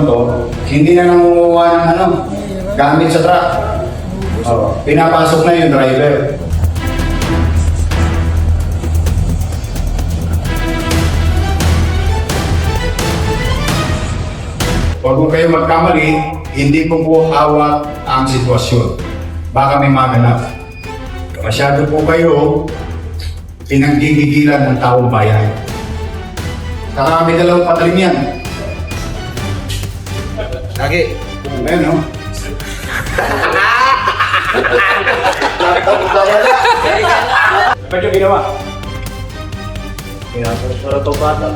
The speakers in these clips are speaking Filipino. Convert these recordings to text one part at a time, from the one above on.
to, hindi na nangunguha ng gamit sa truck. Pinapasok na yung driver. Huwag mo kayo magkamali, hindi po hawak ang sitwasyon. Baka may maganap. Masyado po kayo pinaggigigilan ng taong bayan. Saka may dalawang patalim yan. Lagi. Ayan, no? Ba't yung ginawa? Pinapasara to bata.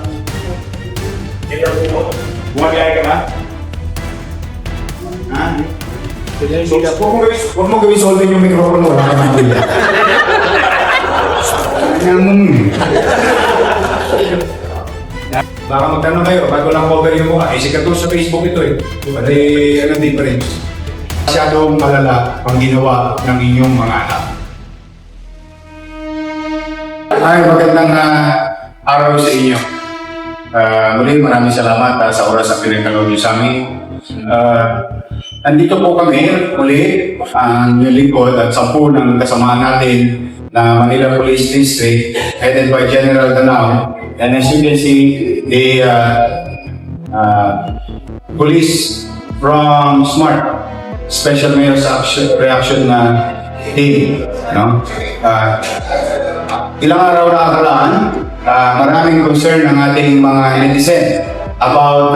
Bumagay ka ba? Ha? Huwag mo gawin solve yung microphone mo. Baka mamaya. Baka magtanong kayo, bago lang cover yung mukha. Sikat to sa Facebook ito eh. Pati ano difference. Masyadong malala ang ginawa ng inyong mga anak. Ay, magandang araw sa inyo. Muli, maraming salamat sa oras na pinagkaloob niyo sa amin. Andito po kami muli, ang lingkod at 10 ng kasamahan natin na Manila Police District headed by General Danao. And as you can see, the police from SMART, Special Mayor's Reaction Team. No? Ilang araw na akalaan, maraming concern ng ating mga netizen about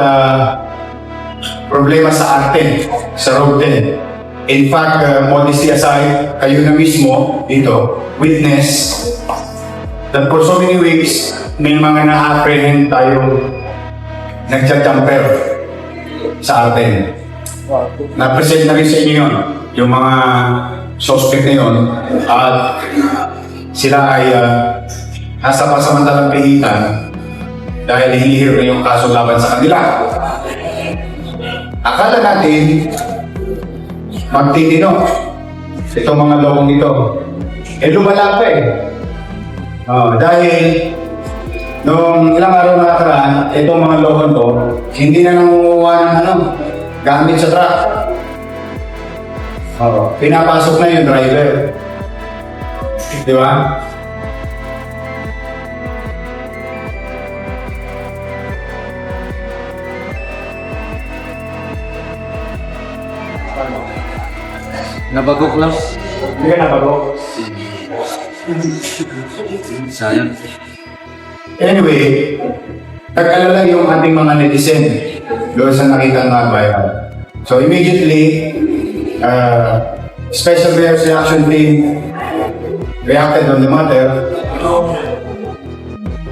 problema sa arte, sa road 10. In fact, modesty aside, kayo na mismo dito, witness that for so many weeks, may mga na-apprehend tayong nagja-jumper sa atin. Na-present na rin sa inyo yun, yung mga suspect na yun, at sila ay nasa pasamantalang pihitan dahil hinihir na yung kaso laban sa kanila. Akala natin magtitino itong mga lokong ito. Lumala pa eh. Dahil nung ilang araw na nakaraan, itong mga lokong to, hindi na nangunguha ng gamit sa truck. Pinapasok na yung driver. Di ba? Nabagok lang. Hindi ka nabago. Sayang. Anyway, nag-alala yung ating mga netizen doon sa nakita ng bayan. So immediately, Special Mayor's Reaction Team reacted on the matter,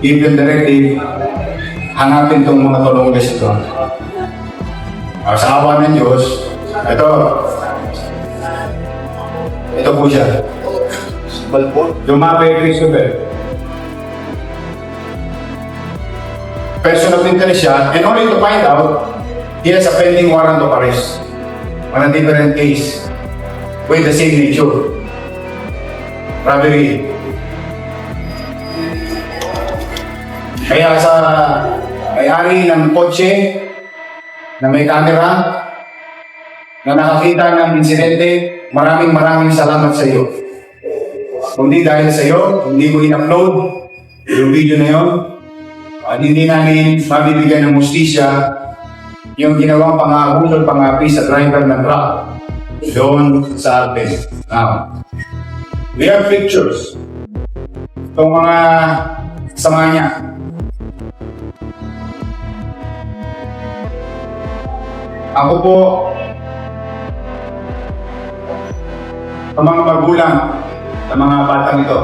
give them directive, hanapin itong mga tulungan ito. Sa awa ng Diyos, ito po siya. Lumapit Christopher. Person of interest siya, and only to find out, he has a pending warrant of arrest on a different case with the same nature. Robbery. Kaya sa may-ari ng kotse na may camera na nakakita ng insidente, maraming salamat sa iyo. Kundi dahil sa iyo, hindi mo in-upload yung video na yun, hindi namin mabibigyan ng mustisya yung ginawang pang-aabusol, pang-api sa driver ng truck doon sa atin. Now, we have pictures. Itong mga kasama niya. Ako po, sa mga magulang, sa mga batang ito,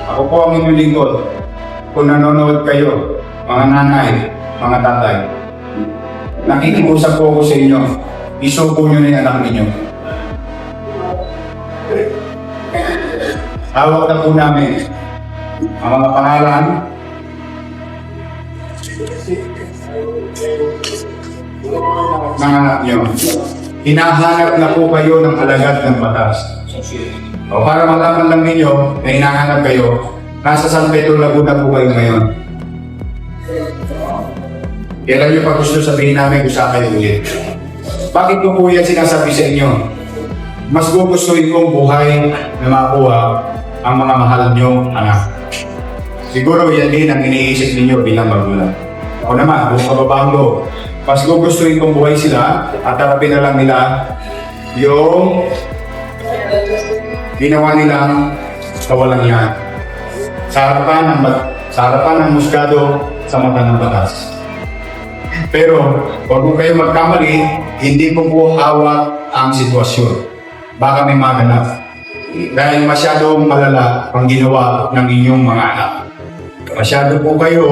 ako po ang inyong lingkod. Kung nanonood kayo, mga nanay, mga tatay, nakikiusap po ako sa inyo, isuko nyo na yung anak ninyo. Hawak na po namin ang mga pangalan, ng anak nyo. Hinahanap na po kayo ng alagad ng batas. O para malaman lang ninyo na hinahanap kayo, nasa San Pedro Laguna po kayo ngayon. Kailan nyo pa gusto sabihin namin kung saan kayo ulit? Bakit ko po yan sinasabi sa inyo? Mas gugustuhin kong buhay na makuha ang mga mahal nyo anak. Siguro yan din ang iniisip ninyo bilang magulang. Ako naman, kung kababang loob, mas gugustuhin kong buhay sila at harapin na lang nila yung ginawa nilang kawalang yan. Sa harapan ng musgado sa mata ng batas. Pero, huwag po kayo magkamali, hindi ko po hawak ang sitwasyon. Baka may maganap. Dahil masyadong malala ang ginawa ng inyong mga anak. Masyado po kayo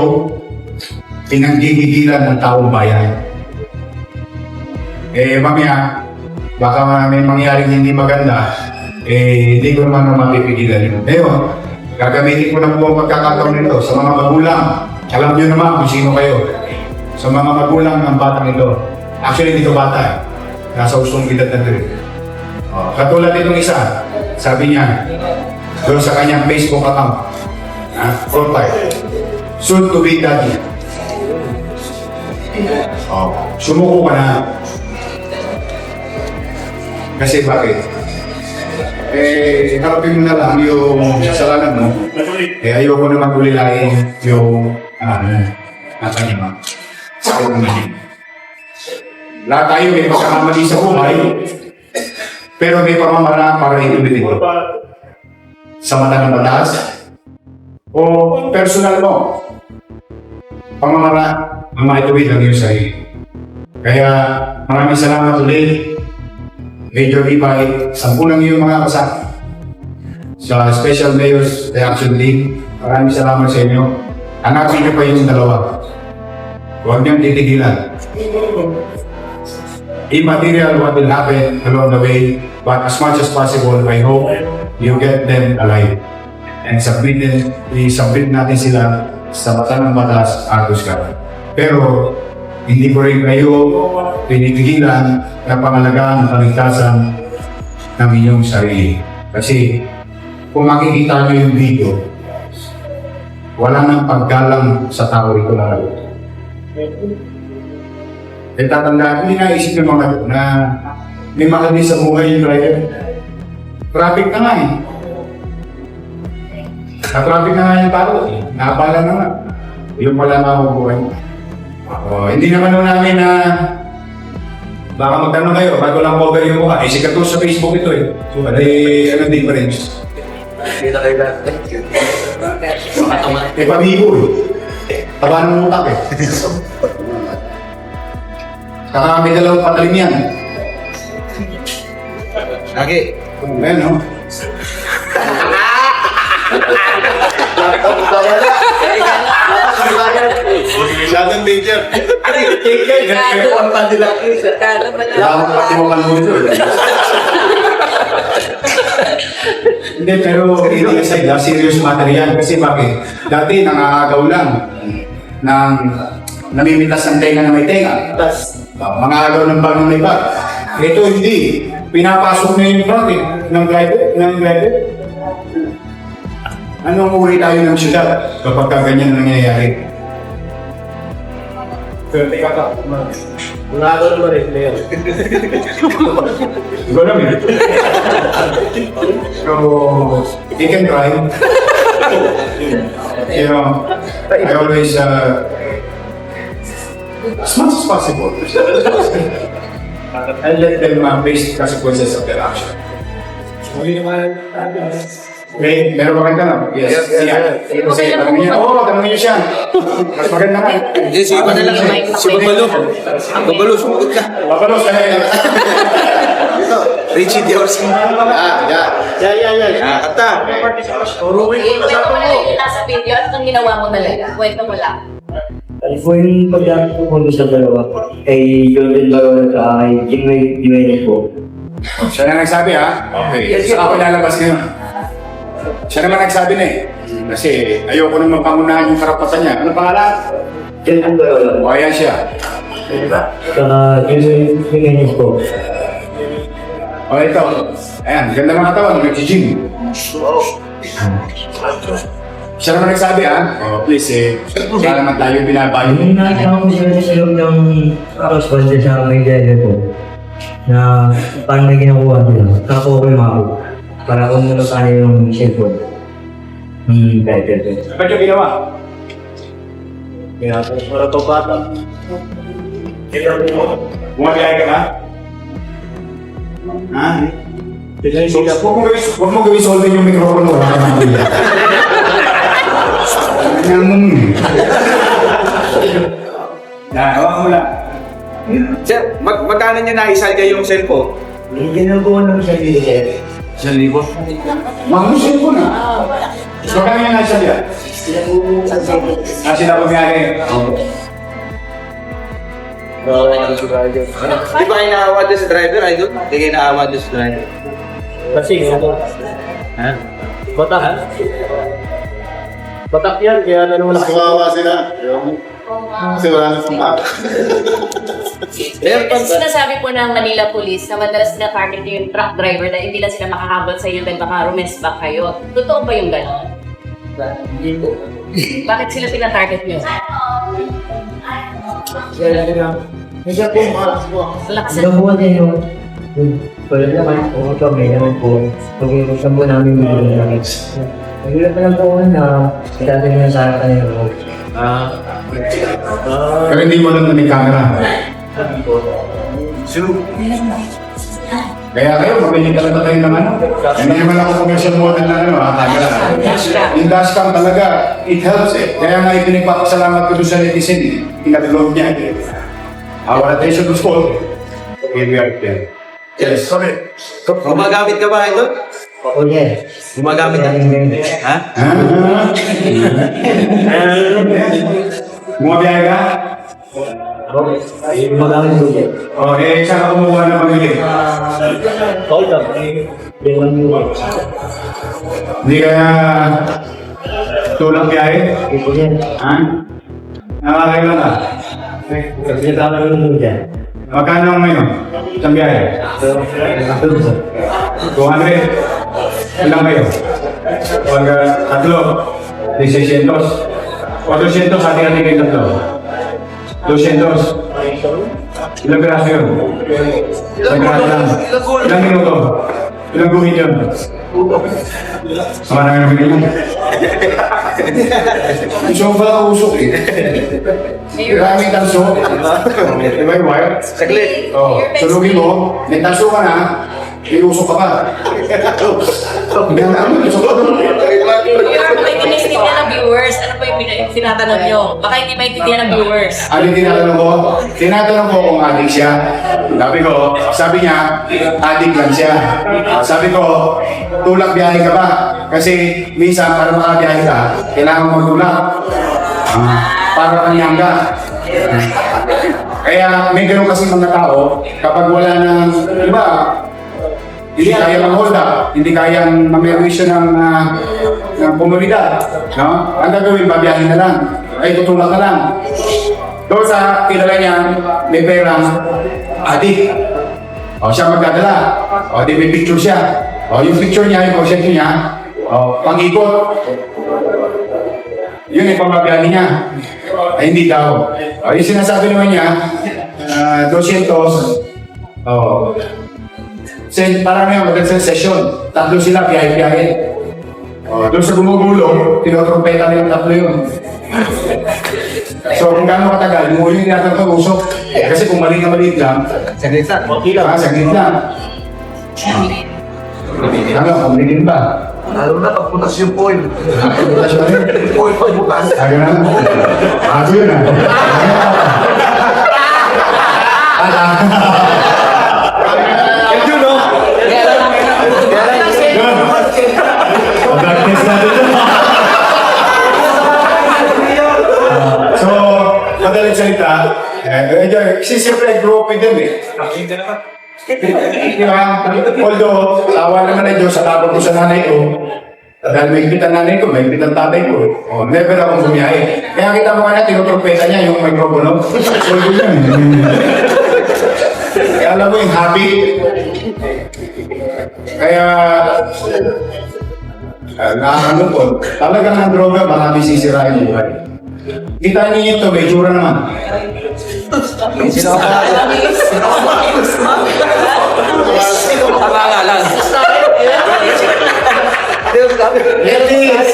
pinanggigigilan ng taong bayan. Mamaya, baka may mangyaring hindi maganda, hindi ko naman mapipigilan yun. Ngayon, gagamitin ko na po ang pagkakataon nito sa mga magulang. Alam nyo naman kung sino kayo. Sa mga magulang ng batang ito. Actually, dito bata. Nasa usong edad na rin. Katulad itong isa, sabi niya, doon sa kanyang Facebook account, profile, soon to be daddy. Sumuko ka na. Kasi bakit? Harapin mo na lang yung kasalanan mo. Ayoko naman ulilain yung kanya mo. Sa kanya. Lahat tayo may pagkakamali sa buhay, pero may pamamaraan para ituloy ito. Sa mata ng batas, o personal mo, pamamaraan ang maituwid lang yun sa'yo. Kaya maraming salamat ulit, Major Ibay, 10 lang yung mga kasama. Sa Special Mayor's Reaction League, maraming salamat sa inyo. Hanapin niyo pa yung dalawa. Huwag niyang titigilan. Immaterial what will happen along the way, but as much as possible, I hope you get them alive. And i-submit natin sila sa mata ng batas, Argus ka. Pero, hindi ko rin kayo pinipigilan na pangalagaan ang kaligtasan ng inyong sarili. Kasi, kung makikita nyo yung video, wala nang paggalang sa tao ito na rin. Tatandaan, hindi naisip yung mga na may mahal din sa buhay yung driver. Traffic na nga eh. Na-traffic na nga yung tao eh. Naabala na nga. Yung pala na ako buhay. Hindi naman namin na baka magtanong kayo, bago lang cover yung mukha. Sikat ko sa Facebook ito eh. So, ano din pa rin. Hindi na kayo natin. Pamigo eh. Taba ng utak eh. Saka may dalawang patalim yan. Lagi. Ayan, no? Masyadong major. Dapat pati mo kalmuto. Hindi, pero hindi kasi serious matter yan. Kasi bakit? Dati nangangagaw lang ng namimitas ng tenga na may tenga. Mga agaw ng bag ng may bag. Ito hindi. Pinapasok na yung front ng driver. Anong uri tayo ng syudad kapag ganyan ang nangyayari? Swerte ka ka. Wala ka naman rin, Leo. Ikaw naman. So, you can try. You know, I always, as much as possible, and let them face the consequences of their action. Okay, meron ba kayo tanong? Yes. Kasi tanongin niya. Oo, tanongin niyo siya. Mas maganda nga. Si iba na lang. Si Babalo. Babalo, sumagot ka. Babalo, Richie Dios. Kata. Turuin ko na sa Kwento mo na yung nasa video at itong ginawa mo talaga. Kwento mo lang. Kung pagdating ko po sa dalawa, ay yun din dalawa sa akin, Jimenez po. Siya na nagsabi ha? Okay. Saka ako lalabas ngayon. Siya naman nagsabi na eh. Kasi ayoko naman pangunahan yung karapatan niya. Ano pangalan? Yan ang dalawa. O ayan siya. Saka Jimenez po. O ito. Ayan, ganda ng katawan. Nag-gym. Siya naman nagsabi please kaya naman tayo binabayo. Yung nakita ko sa loob ng correspondent sa may driver ko, na parang may ginakuha nila, kako ko yung mako. Para kung ano paano yung cellphone. Driver ko. Ba't yung ginawa? Kaya para to bata. Bumabiyahe ka ba? Ha? So, huwag mo gawin solving yung microphone mo. Wala ka mabiyak. Hawakan mo lang. Sir, magkano niya naisalga yung cellphone? Ginagawa ng sarili sir. 1,000. Mamusin ko na. So kami nga nasa liya. Sila pumiyari. Di ba kayo naawa doon sa driver, idol? Di kayo naawa doon sa driver. Kasi Ha? batak. Batak yan, kaya naman ako. Kawawa sila. Kasi wala na pang map. Kasi sinasabi po ng Manila Police na madalas na-target yung truck driver na hindi lang sila makakabot sa inyo dahil baka rumesback kayo. Totoo ba yung gano'n? Bakit sila pinatarget nyo? Medyo po, Lakas ginabuhan din yung wala naman po, kami naman po. Pag-iusan po namin yung namin. Nagulat na lang po na itatanong na sa akin kanina po. Pero hindi mo lang may camera. Kaya kayo, mabiling talaga kayo ng ano. Hindi naman ako commercial model na camera. Yung dashcam talaga, it helps Kaya nga ipinagpapasalamat ko doon sa netizen Pinag-load niya Our attention was called. Here we are there. Yes, sorry. Gumagamit ka ba, idol? Oo, yes. Gumagamit ka? Ha? Bumabiyahe ka? Magamit po yan. Saan ka kumuha na pamili? Hold up. Ewan mo. Hindi kaya tulang biyahe? Okay po yan. Nakakailan ka? Kasi nagkakaroon naman dyan. Magkano ang ngayon? Isang biyahe? 200? Ilang kayo? Pag tatlo, 600. O 200, hati-hati kayo tatlo. 200. Ilang piraso yun? Isang piraso lang. Ilang minuto? Ilang guhit yun? Sama na nga namin yun. Gusto mo pala usok Maraming tanso. Di ba yung wire? Saglit. Sulugin mo, may tanso ka na, iusok ka pa. Hindi na namin, usok ka doon. Baka hindi maintindihan ng viewers. Ano ba yung tinatanong nyo? Baka hindi maintindihan ng viewers. Ano yung tinatanong ko? Tinatanong ko kung adik siya. Sabi niya, adik lang siya. Sabi ko, tulak biyahe ka ba? Kasi minsan para makabiyahe ka, kailangan mo tulak. Para kanyang ka. Kaya may ganun kasi mga tao, kapag wala ng, diba, hindi kaya ng hold up, hindi kayang mamerwisyo ng komunidad. No? Ang gagawin, babiyahin na lang. Ay, tutulak na lang. Doon sa kilala niya, may perang adik. Siya magdadala. Di may picture siya. Yung picture niya, yung konsepto niya, pang-ikot. Yun yung pamabiyahin niya. Ay, hindi daw. Yung sinasabi naman niya, 200. Parang nga magandang session. Tatlo sila, biyahe-biyahe. Doon sa gumugulo, tinotrompeta nilang tatlo yun. So kung gaano katagal, muli natin ito usok. Kasi kung mali na maliit lang, Saglit lang. saglit lang. Ano, pamilin ba? Lalo na pagputas yung foil. Butas ba rin? Foil pagputas. Ayaw na. Bago yun Ito, no? Practice natin ito. So, madaling salita, kasi siyempre I-grew up with them Di ba? Although, tawa naman na Diyos sa tapos ko sa nanay ko, dahil may higpit ang nanay ko, may higpit ang tatay ko. Never akong bumiyahe. Kaya kita mo nga na, tinutropeta niya yung microphone. So, yun yan. Kaya alam mo yung habit. Kaya, Nakakalungkot. Talagang ang droga, marami sisirain buhay. Kita niyo ito, may tsura naman. Parangalan.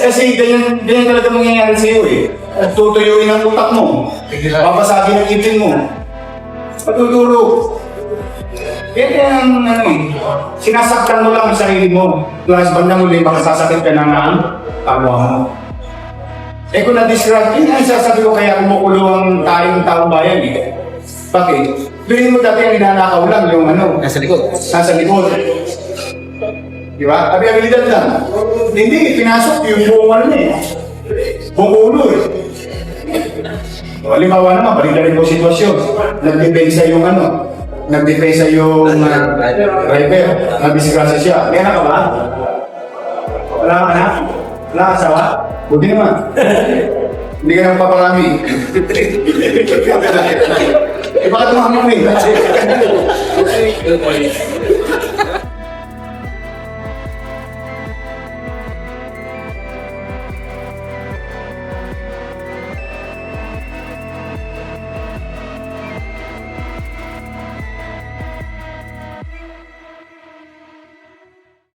Kasi ganyan talaga mangyayari sa'yo eh. Tutuyuin ang utak mo. Papasagin ang ipin mo. Matutulog. Kaya ang sinasaktan mo lang ang sarili mo. Plus, bandang uli, makasasakit ka na nga ang kapwa mo. Eh kung na-describe, yun ang sasabi ko kaya kumukulo ang tayong taong bayan eh. Bakit? Bilhin mo dati ang inanakaw lang yung Nasa likod. nasa likod. Di ba? Abilidad lang. Hindi, pinasok yung buong eh. Buong ulo eh. O, halimbawa naman, balik-balik mo sitwasyon. Nagdepensa yung nagdepensa yung driver. Nabisigrasa siya. May anak ka ba? Wala ka na? Wala ka asawa? Buti naman. Hindi ka naman paparami. Eh, bakit mo hamon eh?